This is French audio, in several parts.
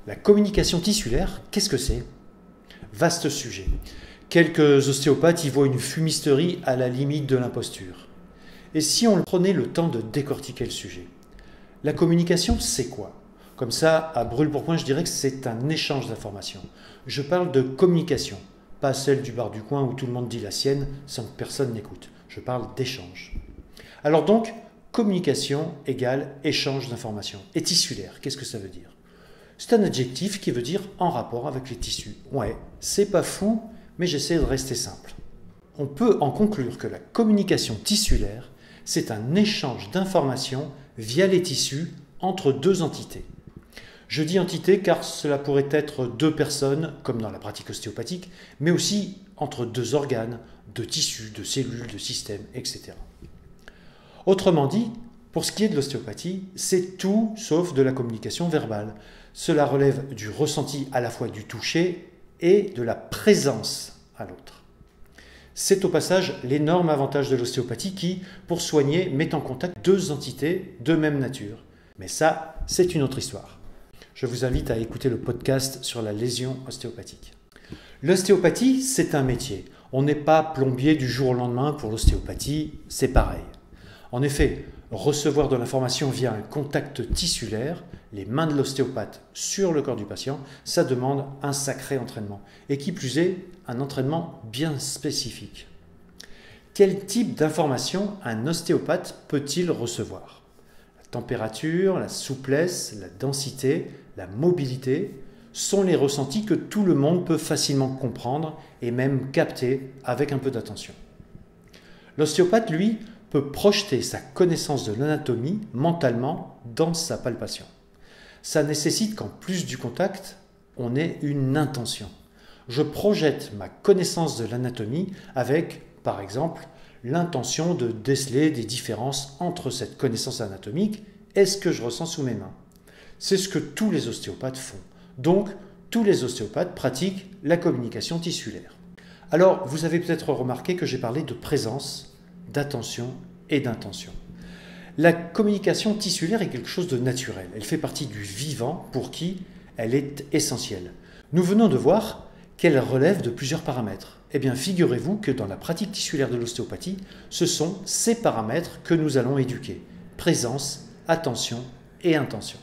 La communication tissulaire, qu'est-ce que c'est? Vaste sujet. Quelques ostéopathes y voient une fumisterie à la limite de l'imposture. Et si on prenait le temps de décortiquer le sujet? La communication, c'est quoi? Comme ça, à brûle-pourpoint, je dirais que c'est un échange d'informations. Je parle de communication, pas celle du bar du coin où tout le monde dit la sienne sans que personne n'écoute. Je parle d'échange. Alors donc, communication égale échange d'informations. Et tissulaire, qu'est-ce que ça veut dire? C'est un adjectif qui veut dire en rapport avec les tissus. Ouais, c'est pas fou, mais j'essaie de rester simple. On peut en conclure que la communication tissulaire, c'est un échange d'informations via les tissus entre deux entités. Je dis entité car cela pourrait être deux personnes, comme dans la pratique ostéopathique, mais aussi entre deux organes, de tissus, de cellules, de systèmes, etc. Autrement dit, pour ce qui est de l'ostéopathie, c'est tout sauf de la communication verbale. Cela relève du ressenti à la fois du toucher et de la présence à l'autre. C'est au passage l'énorme avantage de l'ostéopathie qui, pour soigner, met en contact deux entités de même nature. Mais ça, c'est une autre histoire. Je vous invite à écouter le podcast sur la lésion ostéopathique. L'ostéopathie, c'est un métier. On n'est pas plombier du jour au lendemain pour l'ostéopathie, c'est pareil. En effet, recevoir de l'information via un contact tissulaire, les mains de l'ostéopathe sur le corps du patient, ça demande un sacré entraînement. Et qui plus est, un entraînement bien spécifique. Quel type d'information un ostéopathe peut-il recevoir? La température, la souplesse, la densité, la mobilité sont les ressentis que tout le monde peut facilement comprendre et même capter avec un peu d'attention. L'ostéopathe, lui, peut projeter sa connaissance de l'anatomie mentalement dans sa palpation. Ça nécessite qu'en plus du contact, on ait une intention. Je projette ma connaissance de l'anatomie avec, par exemple, l'intention de déceler des différences entre cette connaissance anatomique et ce que je ressens sous mes mains. C'est ce que tous les ostéopathes font. Donc, tous les ostéopathes pratiquent la communication tissulaire. Alors, vous avez peut-être remarqué que j'ai parlé de présence, d'attention et d'intention. La communication tissulaire est quelque chose de naturel. Elle fait partie du vivant pour qui elle est essentielle. Nous venons de voir qu'elle relève de plusieurs paramètres. Eh bien, figurez-vous que dans la pratique tissulaire de l'ostéopathie, ce sont ces paramètres que nous allons éduquer. Présence, attention et intention.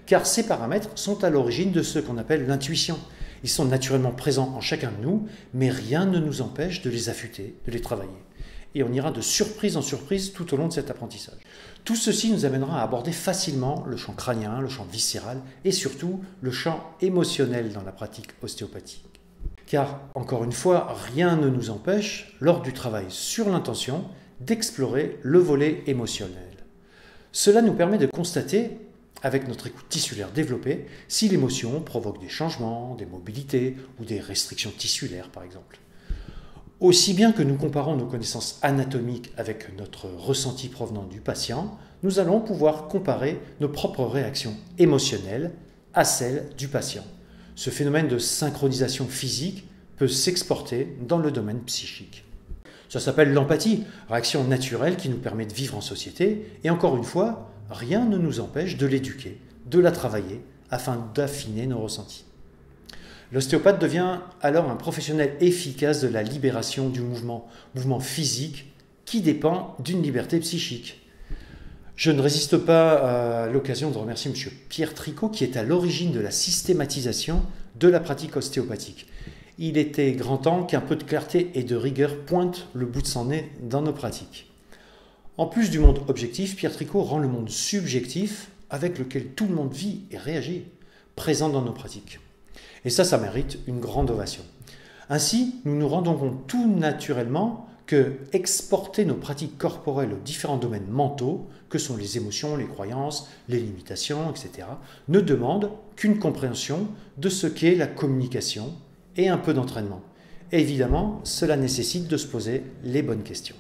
Car ces paramètres sont à l'origine de ce qu'on appelle l'intuition. Ils sont naturellement présents en chacun de nous, mais rien ne nous empêche de les affûter, de les travailler. Et on ira de surprise en surprise tout au long de cet apprentissage. Tout ceci nous amènera à aborder facilement le champ crânien, le champ viscéral et surtout le champ émotionnel dans la pratique ostéopathique. Car, encore une fois, rien ne nous empêche, lors du travail sur l'intention, d'explorer le volet émotionnel. Cela nous permet de constater, avec notre écoute tissulaire développée, si l'émotion provoque des changements, des mobilités ou des restrictions tissulaires par exemple. Aussi bien que nous comparons nos connaissances anatomiques avec notre ressenti provenant du patient, nous allons pouvoir comparer nos propres réactions émotionnelles à celles du patient. Ce phénomène de synchronisation physique peut s'exporter dans le domaine psychique. Ça s'appelle l'empathie, réaction naturelle qui nous permet de vivre en société, et encore une fois, rien ne nous empêche de l'éduquer, de la travailler, afin d'affiner nos ressentis. L'ostéopathe devient alors un professionnel efficace de la libération du mouvement physique qui dépend d'une liberté psychique. Je ne résiste pas à l'occasion de remercier M. Pierre Tricot qui est à l'origine de la systématisation de la pratique ostéopathique. Il était grand temps qu'un peu de clarté et de rigueur pointent le bout de son nez dans nos pratiques. En plus du monde objectif, Pierre Tricot rend le monde subjectif avec lequel tout le monde vit et réagit, présent dans nos pratiques. Et ça mérite une grande ovation. Ainsi, nous nous rendons compte tout naturellement que exporter nos pratiques corporelles aux différents domaines mentaux, que sont les émotions, les croyances, les limitations, etc., ne demande qu'une compréhension de ce qu'est la communication et un peu d'entraînement. Et évidemment, cela nécessite de se poser les bonnes questions.